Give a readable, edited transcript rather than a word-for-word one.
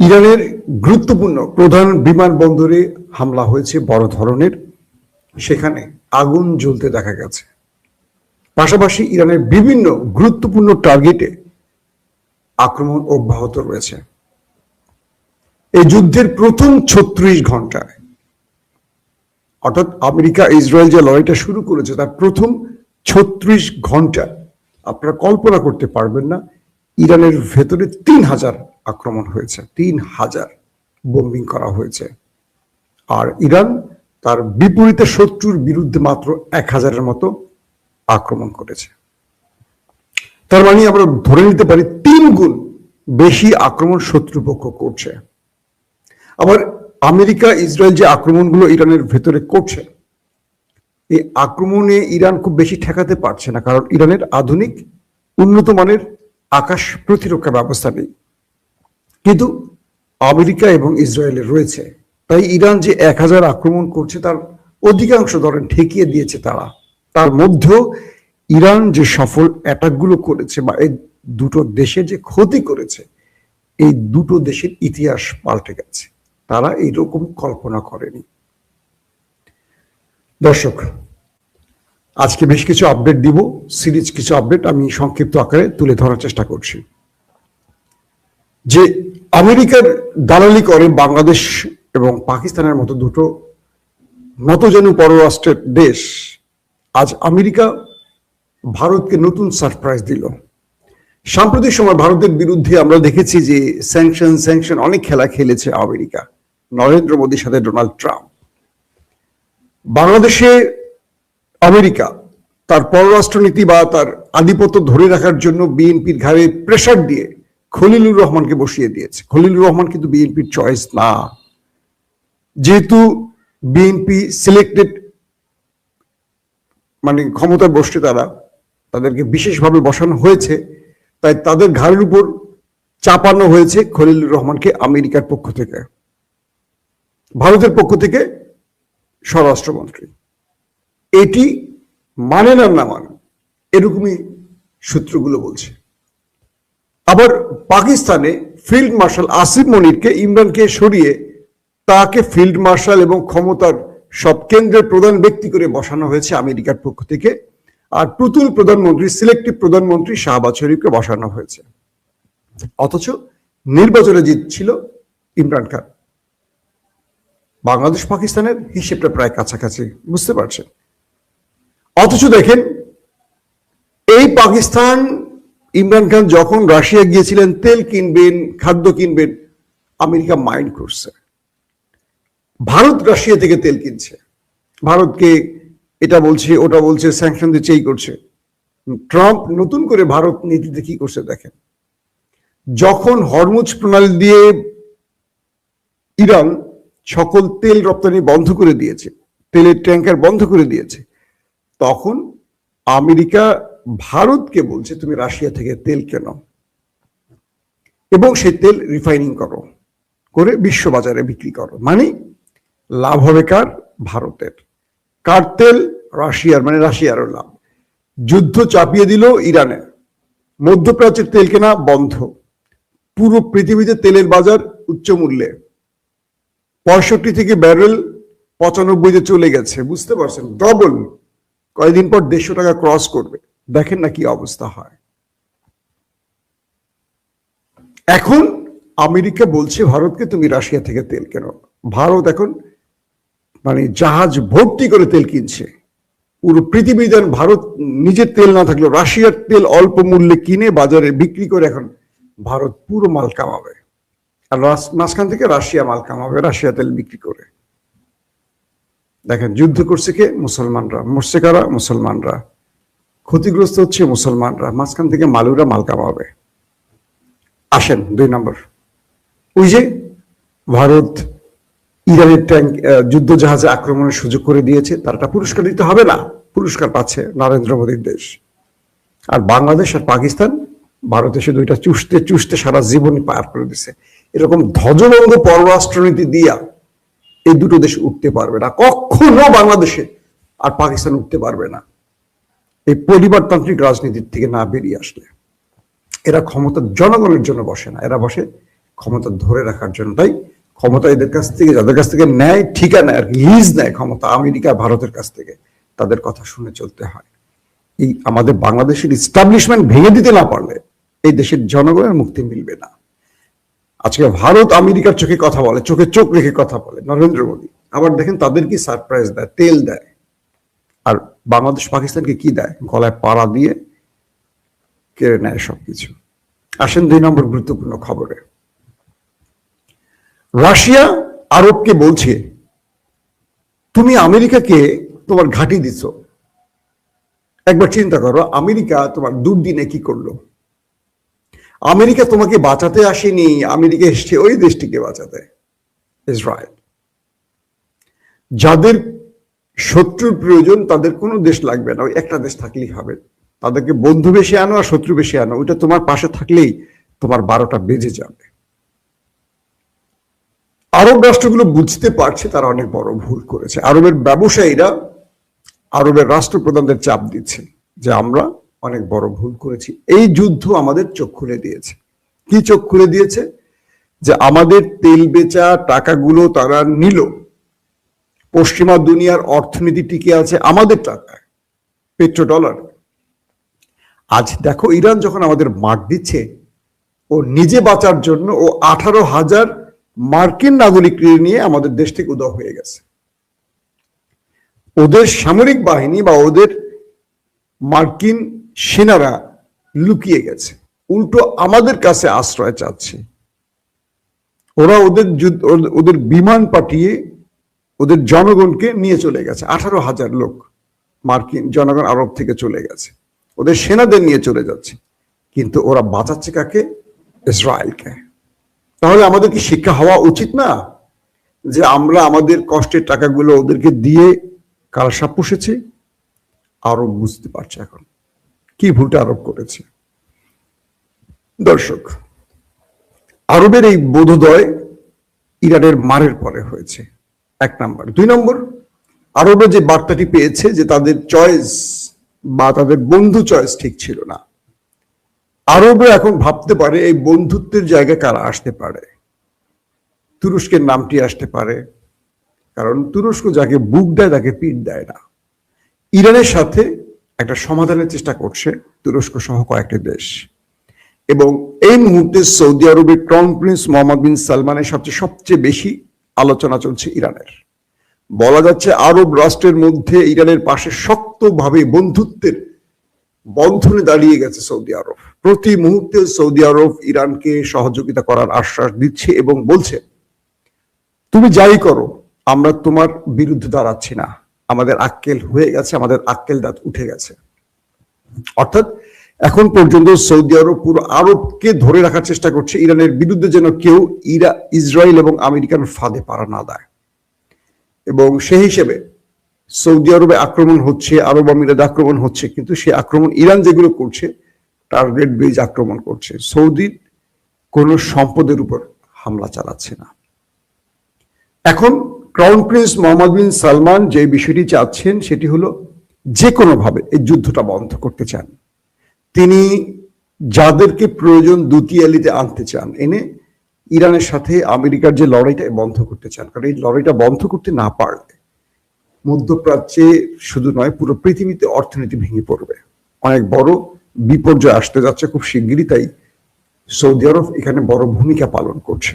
ইরানের গুরুত্বপূর্ণ প্রধান বিমানবন্দরে হামলা হয়েছে বড় ধরনের, সেখানে আগুন জ্বলতে দেখা গেছে। পাশাপাশি ইরানের বিভিন্ন গুরুত্বপূর্ণ টার্গেটে আক্রমণ অব্যাহত রয়েছে। এই যুদ্ধের প্রথম 36 ঘন্টায়, অর্থাৎ আমেরিকা ইসরায়েল যে লড়াইটা শুরু করেছে তার প্রথম 36 ঘন্টা আপনারা কল্পনা করতে পারবেন না, ইরানের ভেতরে 3000 আক্রমণ হয়েছে, 3000 বোম্বিং করা হয়েছে। আর ইরান তার বিপরীতে শত্রুর বিরুদ্ধে মাত্র 1000-এর মতো আক্রমণ করেছে। তার মানে আমরা ধরে নিতে পারি 3 গুণ বেশি আক্রমণ শত্রুপক্ষ করছে। আবার আমেরিকা ইসরায়েল যে আক্রমণগুলো ইরানের ভেতরে করছে, এই আক্রমণে ইরান খুব বেশি ঠেকাতে পারছে না, কারণ ইরানের আধুনিক উন্নত মানের আকাশ প্রতিরক্ষা ব্যবস্থা নেই, কিন্তু আমেরিকা এবং ইসরায়েলের রয়েছে। তাই ইরান যে 1000 আক্রমণ করছে তার অধিকাংশ ধরেন ঠেকিয়ে দিয়েছে তারা। তার মধ্যেও ইরান যে সফল অ্যাটাকগুলো করেছে বা এই দুটো দেশের যে ক্ষতি করেছে, এই দুটো দেশের ইতিহাস পাল্টে গেছে। তারা এইরকম কল্পনা করেনি। দর্শক, আজকে বেশ কিছু আপডেট দিব, সিরিজ কিছু আপডেট আমি সংক্ষিপ্ত আকারে তুলে ধরার চেষ্টা করছি। যে আমেরিকার দালালি করে বাংলাদেশ এবং পাকিস্তানের মতো দুটো নতজানু পররাষ্ট্রের দেশ, আজ আমেরিকা ভারতকে নতুন সারপ্রাইজ দিল। সাম্প্রতিক সময় ভারতের বিরুদ্ধে আমরা দেখেছি যে স্যাংশন অনেক খেলা খেলেছে আমেরিকা, নরেন্দ্র মোদীর সাথে ডোনাল্ড ট্রাম্প। বাংলাদেশে আমেরিকা তার পররাষ্ট্রনীতি বা তার আধিপত্য ধরে রাখার জন্য বিএনপির ঘাড়ে প্রেসার দিয়ে খলিলুর রহমানকে বসিয়ে দিয়েছে। খলিলুর রহমান কিন্তু বিএনপির চয়েস না, যেহেতু বিএনপি সিলেক্টেড মানে ক্ষমতায় বসছে, তাদেরকে বিশেষভাবে বসানো হয়েছে, তাই তাদের ঘাড়ের উপর চাপানো হয়েছে খলিলুর রহমানকে আমেরিকার পক্ষ থেকে, ভারতের পক্ষ থেকে স্বরাষ্ট্রমন্ত্রী। এটি মানে না মানে এরকমই সূত্রগুলো বলছে। আবার পাকিস্তানে ফিল্ড মার্শাল আসিফ মনিরকে, ইমরানকে সরিয়ে তাকে ফিল্ড মার্শাল এবং ক্ষমতার সব কেন্দ্রের প্রধান ব্যক্তি করে বসানো হয়েছে আমেরিকার পক্ষ থেকে। আর প্রতুল প্রধানমন্ত্রী, সিলেক্টিভ প্রধানমন্ত্রী শাহবাজ শরীফকে বসানো হয়েছে। অথচ নির্বাচনে জিতছিল ইমরান খান। বাংলাদেশ পাকিস্তানের হিসেবটা প্রায় কাছাকাছি, বুঝতে পারছেন? অথচ দেখেন, এই পাকিস্তান, ইমরান খান যখন রাশিয়া গিয়েছিলেন তেল কিনবেন, খাদ্য কিনবেন, আমেরিকা মাইন্ড করছে। ভারত রাশিয়া থেকে তেল কিনছে, ভারতকে এটা বলছে ওটা বলছে, স্যাংশন দিচ্ছে, এই করছে। ট্রাম্প নতুন করে ভারত নীতিতে কি করছে দেখেন। যখন হরমুজ প্রণালী দিয়ে ইরান সকল তেল রপ্তানি বন্ধ করে দিয়েছে, তেলের ট্যাঙ্কার বন্ধ করে দিয়েছে, তখন আমেরিকা ভারতকে বলছে তুমি রাশিয়া থেকে তেল কেনো এবং সেই তেল রিফাইনিং করো, করে বিশ্ববাজারে বিক্রি করো। মানে লাভ হবে কার? ভারতের। কার তেল? রাশিয়ার, মানে রাশিয়ারও লাভ। যুদ্ধ চাপিয়ে দিল ইরানে, মধ্যপ্রাচ্যের তেল কেনা বন্ধ, পুরো পৃথিবীতে তেলের বাজার উচ্চ মূল্যে, 65 থেকে ব্যারেল 95-তে চলে গেছে, বুঝতে পারছেন? ডবল। কয়েকদিন পর 150 টাকা ক্রস করবে। দেখেন না কি অবস্থা হয়। এখন আমেরিকা বলছে ভারতকে তুমি রাশিয়া থেকে তেল কেনো। ভারত এখন মানে জাহাজ ভর্তি করে তেল কিনছে। পুরো পৃথিবী যেন ভারত নিজের তেল না থাকলেও রাশিয়ার তেল অল্প মূল্যে কিনে বাজারে বিক্রি করে এখন ভারত পুরো মাল কামাবে, আর মাঝখান থেকে রাশিয়া মাল কামাবে, রাশিয়া তেল বিক্রি করে। দেখেন, যুদ্ধ করছে কে? মুসলমানরা। মরছে কারা? মুসলমানরা। ক্ষতিগ্রস্ত হচ্ছে মুসলমানরা, মাঝখান থেকে মালুরা মাল কামাবে। আসেন 2 নম্বর, ওই যে ভারত ইরানের ট্যাঙ্ক যুদ্ধ জাহাজে আক্রমণের সুযোগ করে দিয়েছে, তারটা পুরস্কার দিতে হবে না? পুরস্কার পাচ্ছে নরেন্দ্র মোদীর দেশ। আর বাংলাদেশ আর পাকিস্তান ভারত এসে দুইটা চুষতে চুষতে সারা জীবনই পার করে দিছে। এরকম ধ্বজভঙ্গ পররাষ্ট্রনীতি দিয়া এই দুটো দেশ উঠতে পারবে না কখনো, বাংলাদেশে আর পাকিস্তান উঠতে পারবে না এই পরিবারতান্ত্রিক রাজনীতির থেকে না বেরিয়ে আসলে। এরা ক্ষমতা জনগণের জন্য বসে না, এরা বসে ক্ষমতা ধরে রাখার জন্য। তাই ক্ষমতা এদের কাছ থেকে, যাদের কাছ থেকে নেয়, ঠিকানা আর লিজ নেয় ক্ষমতা, আমেরিকা ভারতের কাছ থেকে, তাদের কথা শুনে চলতে হয়। এই আমাদের বাংলাদেশের ইস্টাবলিশমেন্ট ভেঙে দিতে না পারলে এই দেশের জনগণের মুক্তি মিলবে না। আজকে ভারত আমেরিকার চোখে কথা বলে, চোখে চোখ রেখে কথা বলে নরেন্দ্র মোদী, আবার দেখেন তাদের কি সারপ্রাইজ দেয়, তেল দেয়। আর বাংলাদেশ পাকিস্তানকে কি দেয়? গলায় পাড়া দিয়ে কেড়ে নেয় সবকিছু। আসেন 2 নম্বর গুরুত্বপূর্ণ খবরে। রাশিয়া আরবকে বলছে, তুমি আমেরিকাকে তোমার ঘাঁটি দিছ। একবার চিন্তা করো, আমেরিকা তোমার দুর্দিনে কি করলো? আমেরিকা তোমাকে বাঁচাতে আসেনি, আমেরিকা এসছে ওই দেশটিকে বাঁচাতে, ইসরায়েল। যাদের শত্রুর প্রয়োজন তাদের কোনো দেশ লাগবে না, ওই একটা দেশ থাকলেই হবে। তাদেরকে বন্ধু বেশি আনো আর শত্রু বেশি আনো, ওইটা তোমার পাশে থাকলেই তোমার 12টা বেজে যাবে। আরব রাষ্ট্রগুলো বুঝতে পারছে তারা অনেক বড় ভুল করেছে। আরবের ব্যবসায়ীরা আরবের রাষ্ট্রপ্রধানদের চাপ দিচ্ছে যে আমরা অনেক বড় ভুল করেছি। এই যুদ্ধ আমাদের চোখ খুলে দিয়েছে। কি চোখ খুলে দিয়েছে? যে আমাদের তেল বেচা টাকাগুলো তারা নিল, পশ্চিমা দুনিয়ার অর্থনীতি টিকে আছে আমাদের টাকায়, পেট্রোডলার। আজ দেখো ইরান যখন আমাদের মার দিচ্ছে, ও নিজে বাঁচার জন্য ও 18,000 মার্কিন নাগরিক নিয়ে আমাদের দেশ থেকে উধাও হয়ে গেছে। ওদের সামরিক বাহিনী বা ওদের মার্কিন সেনারা লুকিয়ে গেছে, উল্টো আমাদের কাছে আশ্রয় চাচ্ছে। ওরা ওদের বিমান পাঠিয়ে ওদের জনগণকে নিয়ে চলে গেছে। 18,000 লোক মার্কিন জনগণ আরব থেকে চলে গেছে, ওদের সেনাদের নিয়ে চলে যাচ্ছে। কিন্তু ওরা বাঁচাচ্ছে কাকে? ইসরায়েলকে। তাহলে আমাদের কি শিক্ষা হওয়া উচিত না যে আমরা আমাদের কষ্টের টাকাগুলো ওদেরকে দিয়ে কালসাপ পুষেছি? আরব বুঝতে পারছে এখন কি ভুলটা আরব করেছে। দর্শক, আরবের এই বোধোদয় ইরানের মারের পরে হয়েছে, 1 নম্বর। 2 নম্বর, আরবে যে বার্তাটি পেয়েছে যে তাদের চয়েস বা তাদের বন্ধু চয়েস ঠিক ছিল না। আরবরা এখন ভাবতে পারে এই বন্ধুত্বের জায়গায় কারা আসতে পারে। তুরস্কের নামটি আসতে পারে, কারণ তুরস্ক যাকে বুক দেয় তাকে পিঠ দেয় না। ইরানের সাথে একটা সমাধানের চেষ্টা করছে তুরস্ক সহ কয়েকটি দেশ। এবং এই মুহূর্তে সৌদি আরবের ক্রাউন প্রিন্স মোহাম্মদ বিন সালমানের সবচেয়ে বেশি আলোচনা চলছে ইরানের। বলা যাচ্ছে আরব রাষ্ট্রের মধ্যে ইরানের পাশে শক্তভাবে বন্ধুত্বের বন্ধনে দাঁড়িয়ে গেছে সৌদি আরব। প্রতি মুহূর্তে সৌদি আরব ইরানকে সহযোগিতা করার আশ্বাস দিচ্ছে এবং বলছে, তুমি যাই করো আমরা তোমার বিরুদ্ধে দাঁড়াচ্ছি না, আমাদের আক্কেল হয়ে গেছে, আমাদের আক্কেল দাঁত উঠে গেছে। অর্থাৎ এখন পর্যন্ত সৌদি আরব পুরো আরবকে ধরে রাখার চেষ্টা করছে ইরানের বিরুদ্ধে, যেন কেউ ইসরায়েল এবং আমেরিকার ফাঁদে পাড়া না দেয়। এবং সেই হিসেবে সৌদি আরবে আক্রমণ হচ্ছে, আরব আমিরাতে আক্রমণ হচ্ছে, কিন্তু সে আক্রমণ ইরান যেগুলো করছে টার্গেট বেজ আক্রমণ করছে, সৌদির কোন সম্পদের উপর হামলা চালাচ্ছে না। এখন ক্রাউন প্রিন্স মোহাম্মদ বিন সালমান যে বিষয়টি চাচ্ছেন সেটি হলো যে কোনোভাবে এই যুদ্ধটা বন্ধ করতে চান। তিনি যাদেরকে প্রয়োজন দুতিয়ালিতে আনতে চান, এনে ইরানের সাথে আমেরিকার যে লড়াইটা বন্ধ করতে চান। কারণ এই লড়াইটা বন্ধ করতে না পারলে মধ্যপ্রাচ্যে শুধু নয় পুরো পৃথিবীতে অর্থনীতি ভেঙে পড়বে, অনেক বড় বিপর্যয় আসতে যাচ্ছে খুব শিগগিরই। তাই সৌদি আরব এখানে বড় ভূমিকা পালন করছে।